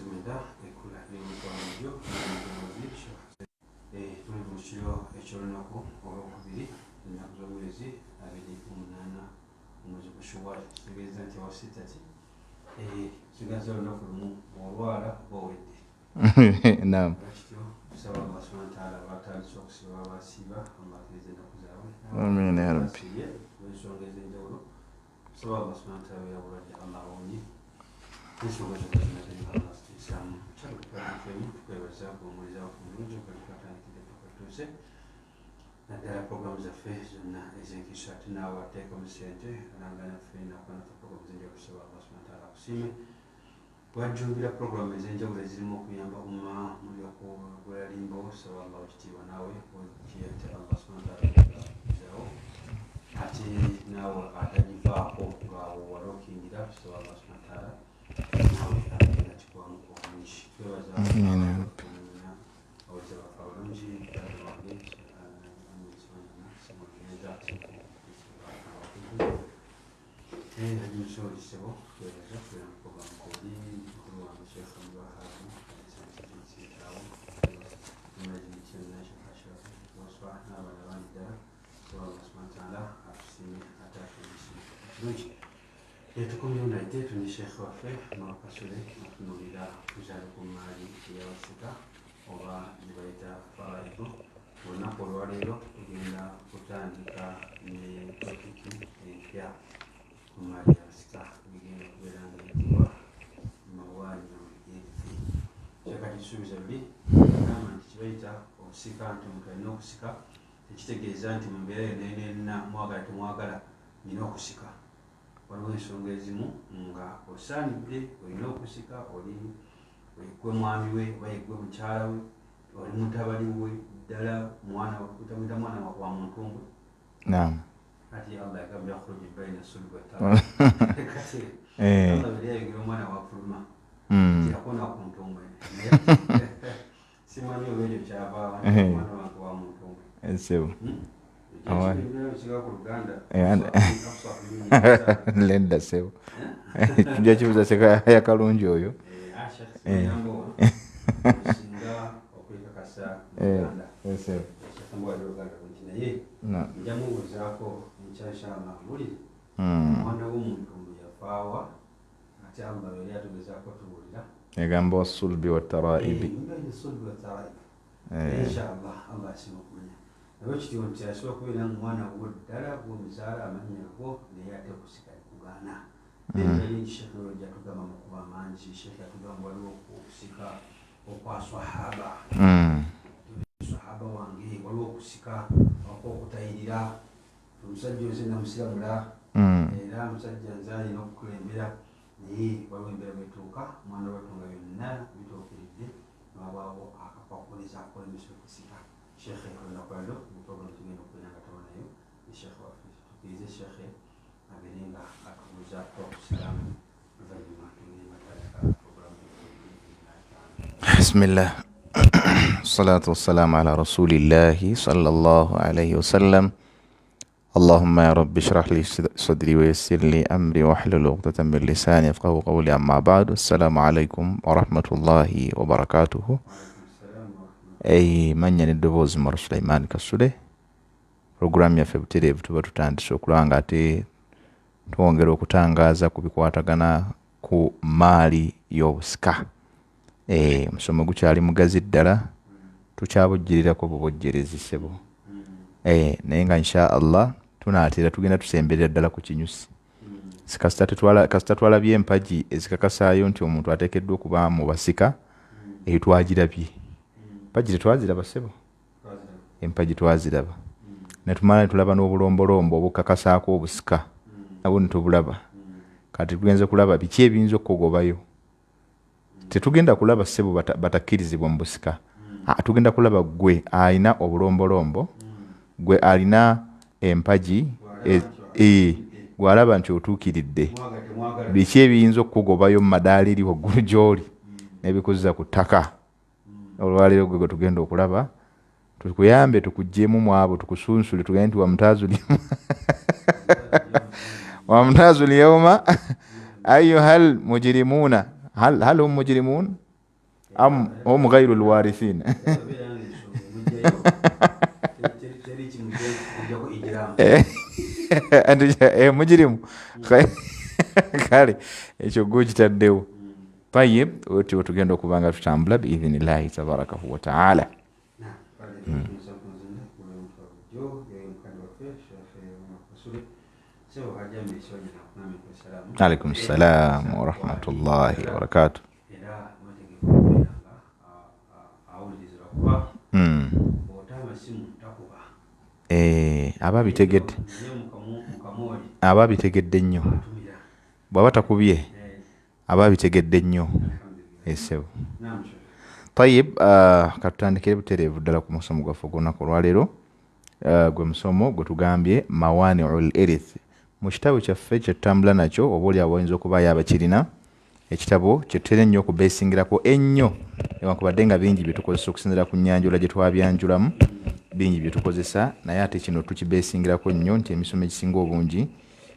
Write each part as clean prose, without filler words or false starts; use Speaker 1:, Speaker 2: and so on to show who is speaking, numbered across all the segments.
Speaker 1: tumenda ekula n'emitwalo tuli mu kiro eky'olunaku olwokubiri ennaku z'omwezi 28 omwezi gwa Shawwal kitegeeza nti awasitati kigaza olunaku lumu olwala bowedde
Speaker 2: naam
Speaker 1: kityo tusaba Allah subhanahu wa ta'ala batandise okusiba abasiiba amakiriza ennaku zaabwe
Speaker 2: amiina ya rabbi
Speaker 1: ensonga ez'enjawulo tusaba Allah subhanahu wa ta'ala yabulwadde Allah awonye ensonga zonna zonna Allah zitiisaamu tukwebaza okuwummuliza kumulungi okalikatandikire tukatuuse naddala puroguramu zaffe zonna ez'enkisa ate naawe ateekamu ssente alangana ffe nakwanaka puroguramu z'enjawulo tusaba Allah subhanahu wa ta'ala akusiime wajjumbira puroguramu ez'enjawulo ezirimu okuyamba umma muli okugula limbo saba Allah ekitiibwa naawe okiyate Allah subhanahu wa ta'ala zaawo ate naawe atagivaako ngaawo wali okiyingira tusaba Allah subhanahu wa ta'ala naawe atera kikwamu obulungi twebaza aweza bafa bulungi wange ajimusolisebo twebaza tulina puroguramu kodi mukulu wange Sheikh Abdulwahab awo n'abaana bangi ddala saba Allah subhanahu wa ta'ala atusiime ate atuliisiime bulungi tukomyewo naye tuni Sheikh waffe Kasule atunuulira kuzaala ku maali eyawasika oba gye bayita faraidu olunaku olwaleero tugenda kutandika ne topiki empya ku maali eyawasika bigenda kubeera nga eyitibwa mawaali namuligeefi kyekati kisuubiza buli agamba nti kibayita okusika nti omuntu alina okusika tekitegeeza nti mu mbeera yonna mwagala temwagala nina okusika waliwo ensonga ezimu nga osaanidde olina okusika oli gwe mwami we oba yegwe mukyala we oli mutabani we ddala utamwita mwana wa muntu ngwe
Speaker 2: naam
Speaker 1: ati Allah yagambye akhruj baina sulbi wa taraiq kati Allah bali ayogera omwana wafuluma yakona ku ntumbwe simanyi oba ekyo kyava omwana wange wa muntu ngwe
Speaker 2: ensebo
Speaker 1: Awani
Speaker 2: lenda sebo tujja kibuza seka yakalungi oyo
Speaker 1: singa okwekakasa naye njamubuuzaako nkyashaama buli omwana w'omuntu mbu yafaawa ate Allah yali atugezaako tuwulira
Speaker 2: egamba wasulbi wataraibi
Speaker 1: inshallah Allah asinga okumanya naye kityo nti asobola okubeera nga omwana wo ddala gwomuzaala amannya go naye ate okusika kugaana naye Sheikh yatugamba mu kuba mangi Sheikh yatugamba waliwo okusika okwaswahaba sahaba wange waliwo okusika okwokutayirira omusajja oze namusiramula era omusajja nze alina okukulembera naye waliwo embeera bwetuuka omwana watunga byonna bituukiridde nabaawo akapakuliza akulemesa okusika Sheikh olunakwalo muprogramu tugenda okubeera nga tabonayo Sheikh waffe tukirize Sheikh abeere nga atubuuzaako okusiramu oluvannyuma tugende matandika programu
Speaker 2: bismillah salatu wassalamu ala rasulillahi sallallahu alayhi wasallam اللهم يا رب اشرح لي صدري ويسر لي أمري واحلل عقدة من لساني يفقهوا قولي أما بعد السلام عليكم ورحمة الله وبركاته manya n'eddoboozi Maro Sulaiman Kasule puroguramu yaffe butereevu tuba tutandise okulanga ate twongera okutangaaza ku bikwatagana ku maali y'obusika omusomo gukyali mugazi ddala tukyabujjirirako bubujjerezi ssebo naye nga insha Allah tunaatera tugenda tusemberera ddala ku kinyusi kasita twalabye empagi ezikakasaayo nti omuntu ateekeddwa okuba mu basika eyo twagirabye empagi tetwaziraba ssebo empagi twaziraba netumala netulaba n'obulombolombo obukakasaako obusika nabwo netubulaba kati tugenze kulaba biki ebiyinza okugobayo tetugenda kulaba ssebo batakkirizibwa mu busika tugenda kulaba gwe alina obulombolombo gwe alina empagi gwalaba nti otuukiridde biki ebiyinza okugobayo mu madaala eri waggulu gy'oli n'ebikuziza ku ttaka olwaleero gwe tugenda okulaba tukuyambe tukuggyemu mu abo tukusunsule tugende nti wamutaazu lyawma ayuhal mujrimuna hal hum mujrimun am hum ghayru alwarithin mujirimu kale ekyo gukitaddewo. Tayib, otyo tugenda okubanga tutambula biidhinillahi tabarakahu wa taala. Alaikum salam wa rahmatullahi wa barakatuh. Ababitegedde nnyo bw'aba takubye ababitegedde nnyo esewo. Tayib, katutandikire butereevu ddala ku musomo gwaffe ogw'olunaku olwaleero. Gwe musomo gwe tugambye mawani'ul irith mu kitabo kyaffe kye tutambula nakyo, oba oli awayinza okuba yabakirina ekitabo kye tutera ennyo okubeesingirako ennyo, newankubadde nga bingi bye tukozesa okusinziira ku nnyanjula gye twabyanjulamu, bingi bye tukozesa, naye ate kino tukibeesingirako nnyo nti emisomo egisinga obungi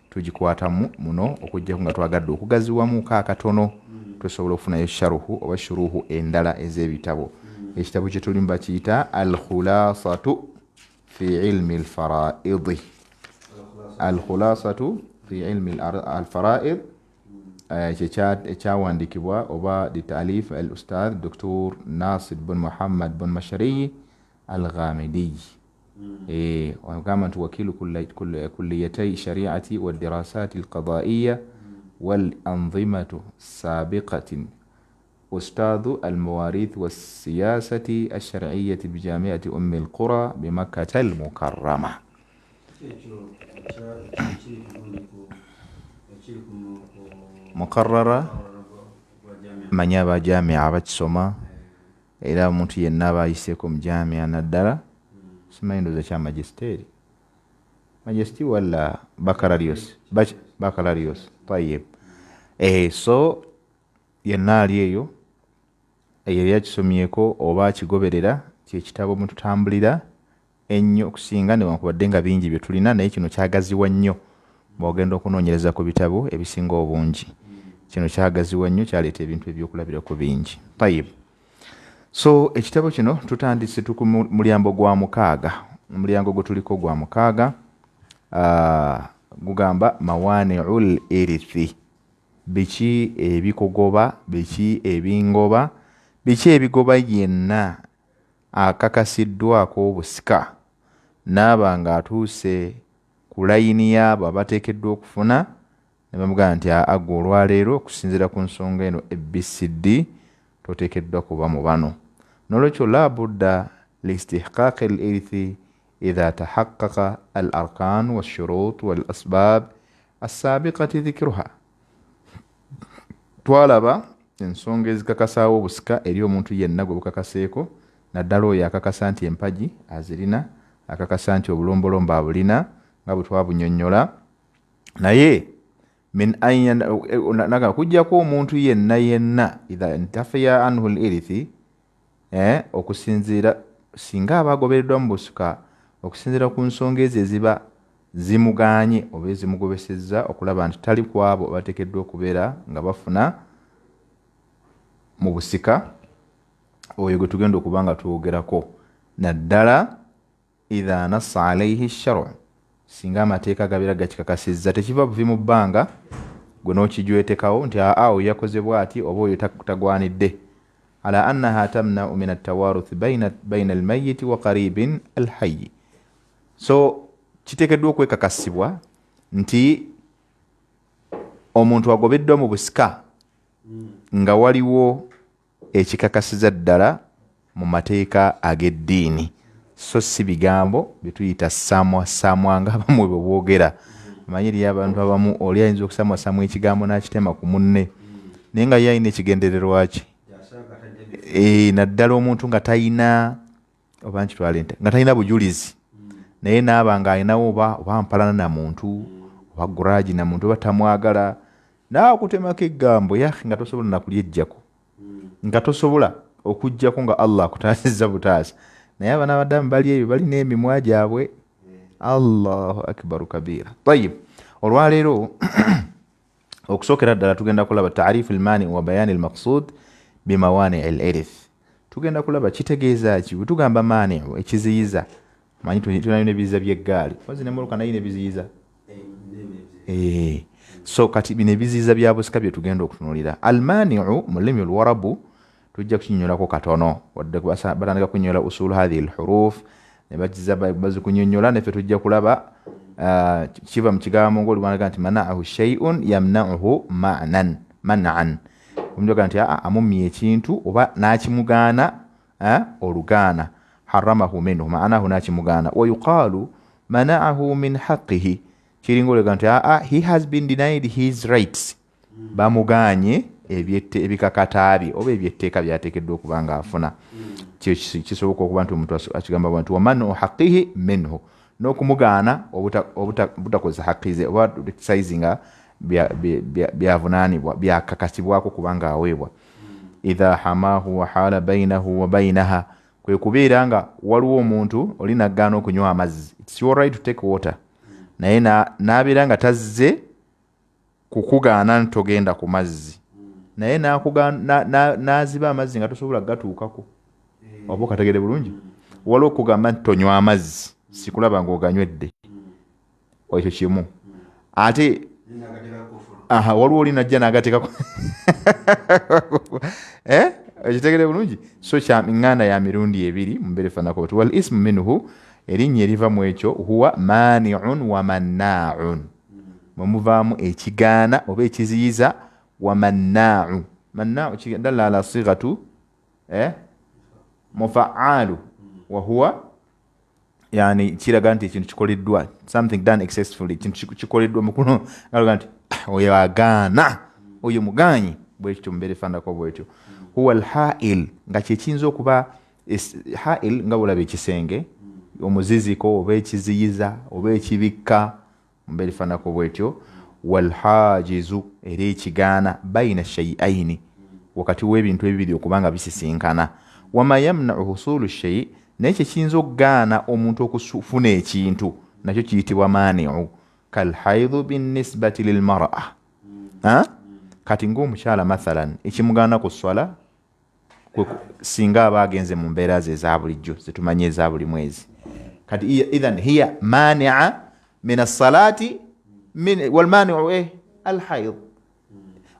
Speaker 2: tugikwatamu muno okuggyako nga twagadde okugaziwamuko akatono tusobola okufunayo sharuhu oba shuruhu endala ez'ebitabo. Ekitabo kye tulimu bakiyita al-khulasatu fi ilmi al-fara'id. Al-khulasatu fi ilmi al-fara'id ekyawandiikibwa oba litaalif al-ustadh Dr. Nasir bin Muhammad bin Mashari al-Ghamidi. وكما توكيل كليتي الشريعة والدراسات القضائية والأنظمة السابقة، أستاذ المواريث والسياسة الشرعية بجامعة أم القرى بمكة المكرمة. مقررة من يابا جامعة بتسوما إلى منتي النابا يسيكم جامعة ندرة simanyi ndoza kya magisteri wala baccalaureus. Tayib, so yenna ali eyo yali akisomyeko oba akigoberera kyekitabo mututambulira ennyo okusinga, newankubadde nga bingi bye tulina, naye kino kyagaziwa nnyo bw'ogenda okunoonyereza ku bitabo ebisinga obungi. Kino kyagaziwa nnyo, kyaleeta ebintu ebyokulabirako bingi. Tayib, so ekitabo kino tutandise tuku mulyango gwa mukaaga. Mulyango gwe tuliko gwa mukaaga gugamba mawani'ul irithi. Biki ebikogoba, biki ebingoba, biki ebigoba yenna akakasiddwako obusika n'aba nga atuuse ku layini y'abo abateekeddwa okufuna, ne bamugamba nti agwa olwaleero okusinziira ku nsonga eno ABCD toteekeddwa kuba mu bano. Nolwekyo la budda liistihqaqi al-irthi idha tahaqqaqa al-arkan wash-shurut wal-asbab as-sabiqati dhikruha. Twalaba ensonga ezikakasaawo obusika eri omuntu yenna gwe bukakaseeko, naddala oyo akakasa nti empagi azirina, akakasa nti obulombolombo abulina nga bwe twabunyonnyola. Naye min ayna kujjako omuntu yenna idha intafiya anhu al-irithi, okusinziira singa abagobereddwa mu busika okusinziira ku nsonga ezo eziba zimuganye oba ezimugobesezza okulaba nti tali ku abo bateekeddwa okubeera nga bafuna mu busika, oyo gwe tugenda okuba nga twogerako. Naddala idha nassa alayhi shar'u, singa amateeka gabeera gakikakasizza, tekiva buvi mu bbanga gwe n'okijwetekawo nti oyo yakoze bw'ati oba oyo tagwanidde. Ala annaha tamna'u min at-tawaruth bayna al-mayyit wa qaribin al-hayy. So kiteekeddwa okwekakasibwa nti omuntu agobeddwa mu busika nga waliwo ekikakasiza ddala mu mateeka ag'eddiini, so si bigambo bye tuyita samwa nga abamu bwe boogera. Manyiri y'abantu abamu oli ayinza okusamwasamwa ekigambo n'akitema ku munne naye nga ye alina ekigendererwa ki. Naddala omuntu nga talina oba nkitwale nti nga talina bujulizi, naye naaba nga alinawo oba mpalana na muntu oba guraji na muntu oba tamwagala, naawe okutemako eggambo nga tosobola nakulyeggyako, nga tosobola okuggyako nga Allah akutaasizza butaasa. Naye abaana abadamu bali eyo balina emimwa gyabwe. Allahu akbaru kabira. Tayib, olwaleero okusookera ddala tugenda kulaba taarifu al-mani wa bayani al-maqsud bimawani al-irth. Tugenda kulaba kitegeeza ki tugamba mani ekiziyiza. Manyi tunayo nebiziyiza by'eggaali. Wazi ne muluka nayo nebiziyiza. So kati bino ebiziyiza bya busika bye tugenda okutunulira. Al-mani'u mu lulimi olwarabu tujja kukinyolako katono wadde batandika kunyola usulu hadhihi al-huruf ne bakiza bazikunyonyola ne fe tujja kulaba kiva mu kigambo ng'olibanaga nti mana'ahu shay'un yamna'uhu man'an. Omjoga nti amumye ekintu oba n'akimugaana olugaana. Haramahu minhu ma'anahu n'akimugaana. Wa yuqalu mana'ahu min haqqihi. Kiringo lega nti he has been denied his rights. Bamuganye ebikakataabi oba ebyetteeka byateekeddwa okuba nga afuna. Kisoboka okuba nti omuntu akigamba nti wamanu haqqihi minhu. N'okumugaana obutakozesa haqqize ze oba exercisinga byavunaanibwa byakakasibwako kuba nga aweebwa. Idha hamahu wa hala bainahu wa bainaha. Kwe kubeera nga waliwo omuntu oli naggaana okunywa amazzi. It's your right to take water. Naye n'abeera nga tazze kukugaana ntogenda ku mazzi. Naye n'aziba amazzi nga tosobola gatuukako. Oba okategedde bulungi? Waliwo okugamba nti tonywa amazzi. Sikulaba ng'oganywedde. Ekyo kimu. Ate waliwo oli najja n'agateekako. Ekitegedde bulungi? So nganda ya mirundi ebiri mbere fanako. Wal ismu minhu erinnya eriva mu ekyo huwa mani'un wa manna'un. Mumuvaamu ekigaana oba ekiziyiza wa manna'u. Manna'u kidalla ala sighatu mufa'alu wa huwa yani kiraga nti ekintu kikoleddwa, something done excessively, ekintu kikoleddwa mukuno ngaloga nti oyo agaana, oyo muganyi. Bwekyo mbere fanako bwekyo. Huwa al-ha'il nga kyekiyinza okuba ha'il nga bulaba ekisenge, omuziziko oba ekiziyiza oba ekibikka mbere fanako bwekyo. Wal hajizu era ekigaana baina shay'aini wakati w'ebintu ebibiri okubanga bisisinkana. Wama yamna'u husulu shay n'ekyo kiyinza okugaana omuntu okufuna ekintu nakyo kiyitibwa mani'u. Kal haidhu binnisbati lil mar'a. Kati ng'omukyala mathalan ekimugaana ku swala singa aba agenze mu mbeera ze eza bulijjo zetumanye eza buli mwezi. Kati idhan hiya mani'a min as-salati wal mani'u al-hayd.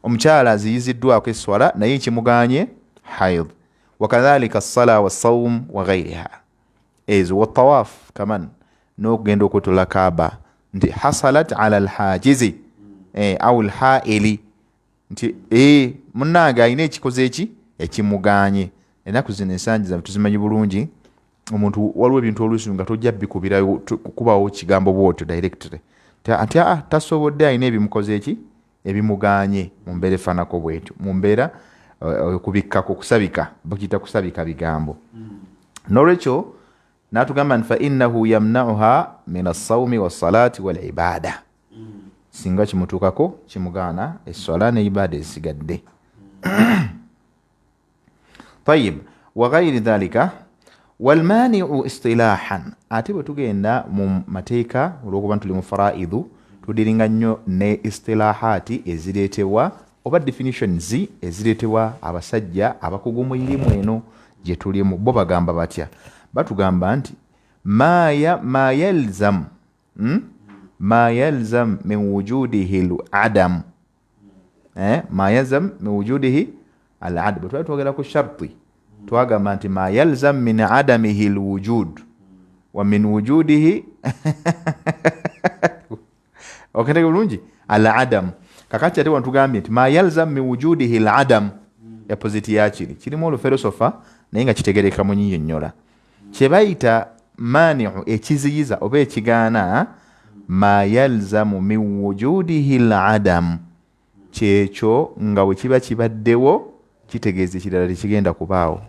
Speaker 2: Omukyala aziyiziddwako esswala naye ekimuganye hayd. Wakadhalika as-sala was-sawm wa ghayriha. Ezo wa tawaf kaman n'okugenda okutula Kaaba nti hasalat ala al-hajizi au al-ha'ili nti munnange alina ekikoze eki ekimuganye. Ennaku zino ensangi zaffe tuzimanyi bulungi. Omuntu waliwo ebintu oluusi nga tojja bikubirayo kubawo kigambo bwotyo directly. Ati tasobodde alina ebimukoze eki ebimuganye mu mbeera efaanako bwetyo. Mu mbeera kubikkako kusabika bakiyita kusabika bigambo. N'olwekyo n'atugamba nti fa innahu yamna'uha min as-sawmi was-salati wal-ibada. Singa kimutuukako kimugaana esswala ne ibada esigadde. Tayyib wa ghayri dhalika wal mani'u istilahan. Ate bwe tugenda mu mateeka olw'okuba tuli mu faraidhu tudiringa nnyo ne istilahati ezireetebwa oba definitions ezireetebwa abasajja abakugu mu irimu eno gye tulimu. Bo bagamba batya? Batugamba nti ma yalzam min wujudihi al-adam. Ma yalzam min wujudihi al-adam. Bwe twagera ku sharti twagamba nti ma yalzam min adamihi al-wujud wa min wujudihi okende bulungi al-adam. Kakati ate wantugambye nti ma yalzam min wujudihi al-adam opposite yakiri kirimu olufilosofa naye nga kitegereka mu nnyonnyola. Kye bayita mani'u ekiziyiza oba ekigaana ma yalzamu min wujudihi al-adam. Kyekyo nga bwe kiba kibaddewo kitegeeza ekirala tekigenda kubaawo.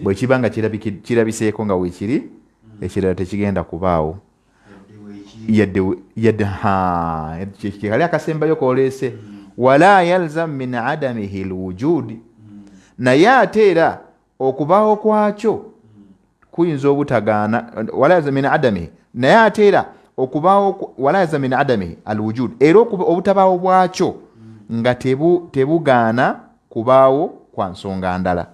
Speaker 2: Bwe kiba nga kirabiseeko nga weekiri ekirala tekigenda kubaawo. Kali akasembayo koleese wala yalzam min adamihi al-wujud. Naye ate era okubaawo kwakyo kuyinza obutagaana wala yalzam min adamihi. Naye ate era okubaawo wala yalzam min adamihi al-wujud era obutabaawo bwakyo nga tebugaana kubaawo kwa nsonga ndala.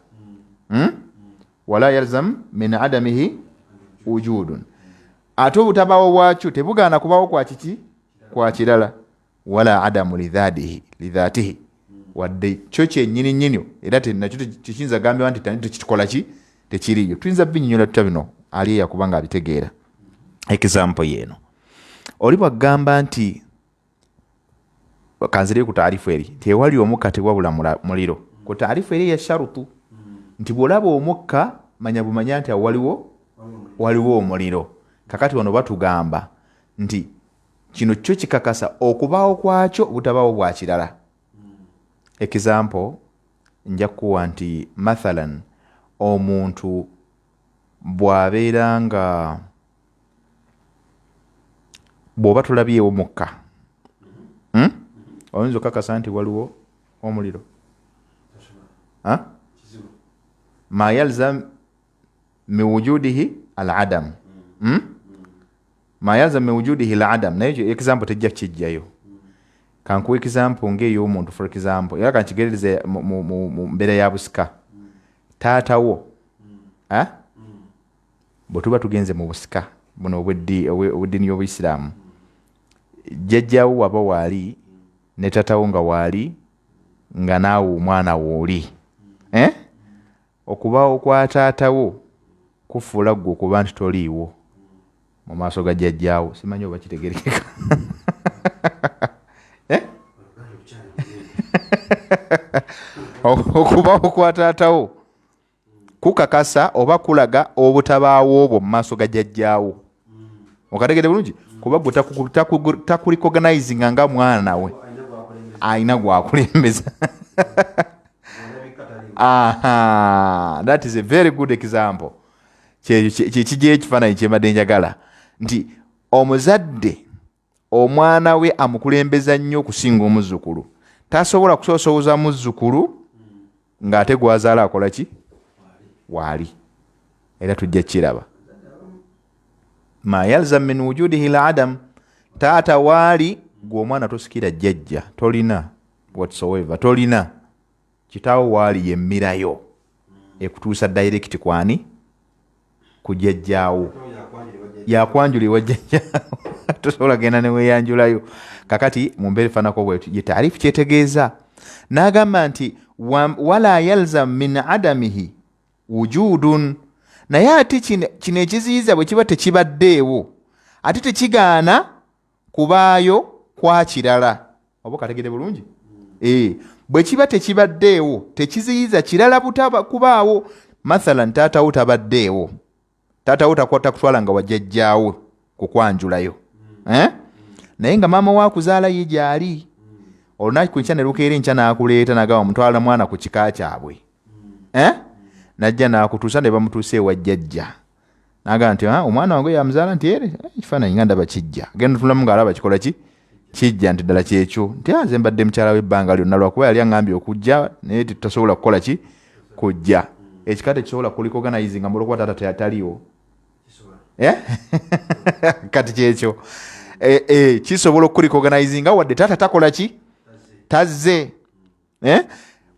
Speaker 2: Wala yalzam min adamihi wujudun. Ate obutabaawo bwakyo tebugaana kubaawo kwa kiki kwa kirala. Wala adamu lidhatihi wadde kyo kyennyini nnyini era nakyo tekiyinza gambibwa nti tekikola ki tekiriyo. Tuyinza binyonyola tutya bino ali yakuba nga abitegeera. Example yeeno oli bwagamba nti kanzire ku taarifu eri nti ewali omukka tewabula muliro. Ku taarifu eri ya sharutu nti bw'olaba omukka manya bumanya nti waliwo omuliro. Kakati wano batugamba nti kino kyo kikakasa okubaawo kwakyo butabaawo bwa kirala. Example nja kuwa nti mathalan omuntu bw'abeera nga bw'oba tulabyewo mukka oyinza okakasa nti waliwo omuliro. Ma yalzam min wujudihi al-adam. Ma yalzam min wujudihi al-adam. Naye example tejja kijjayo. Kankuwa example ng'ey'omuntu for example. Era kankigerereze mu mbeera ya busika. Taatawo bwe tuba tugenze mu busika buno obw'eddiini y'Obuyisiraamu, jjajjaawo waba waali ne taatawo nga waali nga naawe omwana wooli. Okubaawo kwa taatawo kufuula ggwe okuba nti toliiwo mu maaso ga jjajjaawo. Simanyi oba kitegerekeka. Okubaawo kwa taatawo kukakasa oba kulaga obutabaawo obwo mu maaso ga jjajjaawo. Okategedde bulungi? Kuba gwe takurecognizinga nga mwana we ayina gwakulembeza. That is a very good example. Kikijja ekifaananyi kyembadde njagala nti omuzadde omwana we amukulembeza nnyo okusinga omuzzukulu. Tasobola kusoosooza muzzukulu ng'ate gwazaala akola ki? Waali. Era tujja kiraba. Ma yalzam min wujudihi al-adam. Taata waali gwe omwana tosikira jjajja. Tolina whatsoever. Tolina. Kitaawo waali yemmirayo ekutuusa direct kwani? Ku jjajjaawo. Yakwanjulibwa jjajjaawo. Tosobola genda ne weeyanjulayo. Kakati mu mbeera efaanako bwetyo ye taarifu kyetegeeza. N'agamba nti wala yalzam min adamihi wujudun. Naye ate kino ekiziyiza bwe kiba tekibaddeewo ate tekigaana kubaayo kwa kirala. Oba kategedde bulungi? Bwe kiba tekibaddeewo tekiziyiza kirala butaba kubaawo. Mathalan taatawo tabaddeewo. Taatawo takutwala nga wajjajjaawo kukwanjulayo. Naye nga maama waakuzaala ye gy'ali. Olunaku enkya ne lukeera enkya n'akuleeta n'agamba mutwala mwana ku kika kyabwe. Najja n'akutuusa ne bamutuusa ewa jjajja. N'agamba nti omwana wange yamuzaala nti ekifaananyi nga ndaba kijja. Genda tunulamu ng'alaba kikola ki? Kijja nti ddala kyekyo. Nti nze mbadde mukyala w'ebbanga lyonna lwakuba yali aŋŋambye okujja naye tutasobola kukola ki? Kujja. Ekika tekisobola kulicognizinga mu lwokuba taata taliiwo. Kati kyekyo. Kisobola okulicognizinga wadde taata takola ki? Tazze.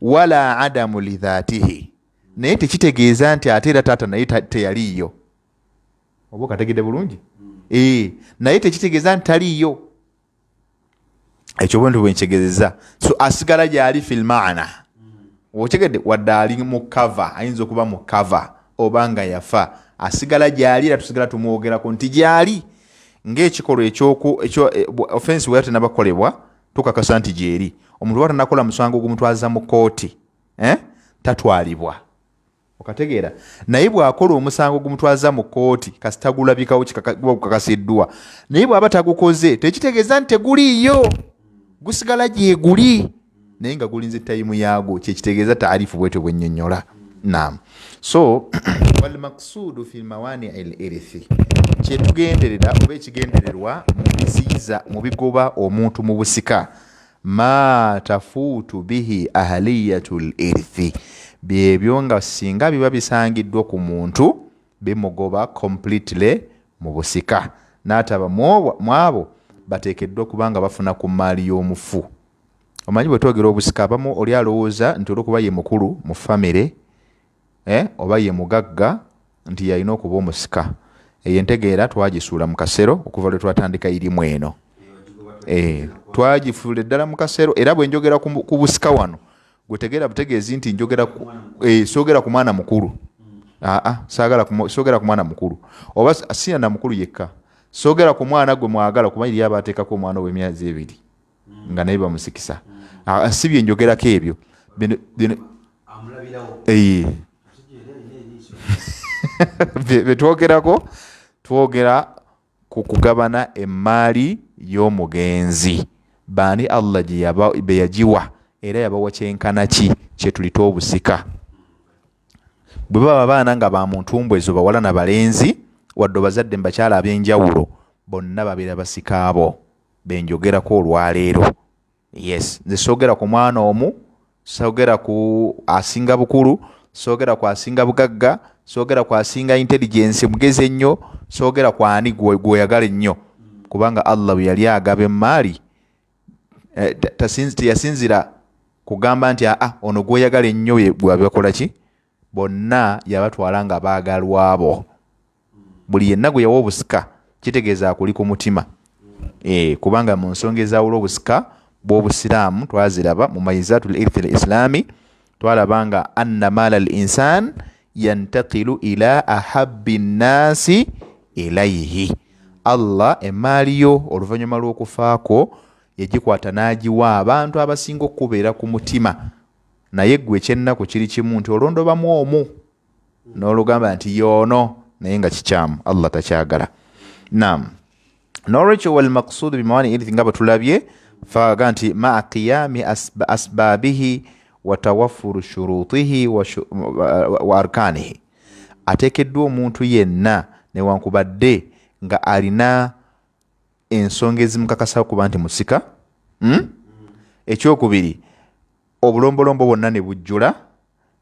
Speaker 2: Wala adamu lidhatihi. Naye tekitegeeza nti ate era taata naye teyaliiyo. Oba kategedde bulungi? Naye tekitegeeza nti taliiyo. Ekyo bwe nkitegeezezza. So asigala gy'ali fil maana. Otegedde wadde ali mu cover, ayinza okuba mu cover oba nga yafa. Asigala gy'ali era tusigala tumwogerako nti gy'ali. Ng'ekikolwa offense bwe tenabakolebwa tukakasa nti gy'eri. Omuntu bwa tanakola musango ogumutwaza mu kooti tatwalibwa. Okategeera? Naye bw'akola omusango ogumutwaza mu kooti kasita gulabikawo kukakasiddwa. Naye bw'aba tagukoze tekitegeeza nti teguliiyo. Gusigala gye guli. Naye nga gulinze tayimu yaagwo kyekitegeeza taarifu bwetyo bwennyonnyola. Naam. So wal maqsuudu fi mawani al-irthi. Kyetugenderera oba ekigendererwa mu biziyiza mu bigoba omuntu mu busika. Ma tafuutu bihi ahaliyatul irthi. Byebyo nga singa biba bisangiddwa ku muntu bimugoba completely mu busika. N'ataba mu abo bateekeddwa kubanga bafuna ku maali y'omufu. omanyi bwe twogera obusika abamu oli alowooza nti olwokuba ye mukulu mu famire oba ye mugagga nti yalina okuba omusika. Eyo entegeera twagisuula mu kasero okuva lwe twatandika irimu eno. Twagifuula eddala mu kasero, era bwe njogera ku busika wano gwetegeera butegeezi nti njogera soogera ku mwana mukulu. Soogera ku mwana mukulu oba sina na mukulu yekka, soogera ku mwana gwe mwagala kuba iri abateekako omwana ow'emyezi 2 nga naye bamusikisa. Si bye njogerako ebyo betwogerako, twogera ku kugabana emaali y'omugenzi. Baani Allah be yagiwa era yabawa kyenkana ki kyetulita obusika. Bwe baba abaana nga ba muntu mbwezo bawala na balenzi wadde bazadde mbakyala ab'enjawulo bonna babeera basika abo benjogerako olwaleero. Yes, nze soogera ku mwana omu, soogera ku asinga bukulu, soogera ku asinga bugagga, soogera ku asinga intelligence mugezi ennyo, soogera ku ani gw'oyagala ennyo. Kubanga Allah bwe yali agaba emaali teyasinzira kugamba nti ono gw'oyagala ennyo bwabakola ki, bonna yabatwala nga baagalwa abo. Buli yenna gwe yawa obusika kitegeeza akuli ku mutima. Kubanga mu nsonga ezawula obusika bw'obusiraamu twaziraba mu mayizatul irthi al-islami, twalaba nga anna maala al-insan yantaqilu ila ahabbi nnaasi ilayhi. Allah emaali yo oluvannyuma lw'okufaako yagikwata n'agiwa abantu abasinga okubeera ku mutima. Naye gwe ekyennaku kiri kimu nti olondobamu omu n'olugamba nti yoono naye nga kikyamu, Allah takyagala. Naam, n'olwekyo wal maqsuudu bimawaani irthi nga bwe tulabye faga nti maa qiyami asbaabihi wa tawaffuru shurutihi wa arkanihi. Ateekeddwa omuntu yenna newankubadde nga alina ensonga ezimukakasa okuba nti musika. Ekyokubiri, obulombolombo bwonna ne bujjula,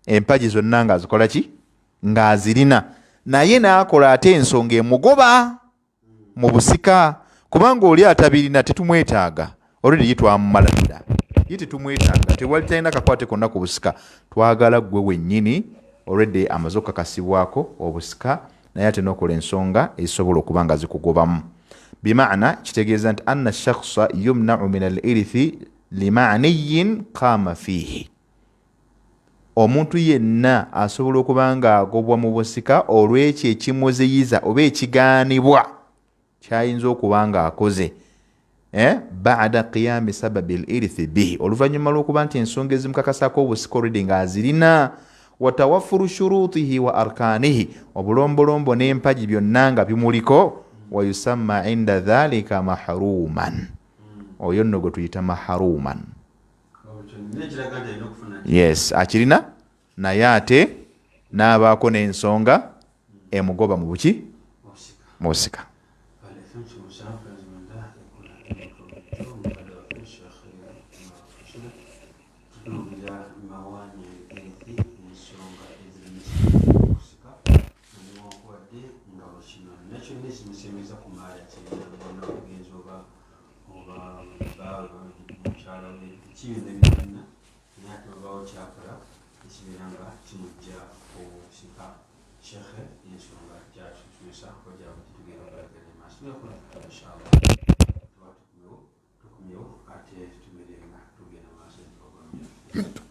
Speaker 2: empagi zonna nga azikola ki, ng'azirina, naye n'akola ate ensonga emugoba mu busika. Kubanga oli atabirina tetumwetaaga, olwedi ye twamumala dda, ye tetumwetaaga, tewali talina kakwate konna ku busika. Twagala gwe wennyini olwedi amaze okukakasibwako obusika, naye ate n'okola ensonga ezisobola okuba nga zikugobamu. Bimaana kitegeeza nti anna shakhsa yumna'u min al-irthi limaaniyin qaama fiihi. Omuntu yenna asobola okuba nga agobwa mu busika olw'ekyo ekimuziyiza oba ekigaanibwa kyayinza okuba nga akoze baada qiyami sababi al-irthi bihi, oluvannyuma lw'okuba nti ensonga ezimukakasako obusika olwedi ng'azirina. Wa tawaffuru shurutihi wa arkanihi, obulombolombo n'empagi byonna nga bimuliko. Wa yusamma inda dhalika mahruman, oyo nno gwe tuyita mahruman. Yes, akirina naye ate n'abaako n'ensonga emugoba mu buki, mu busika.
Speaker 1: Inshallah.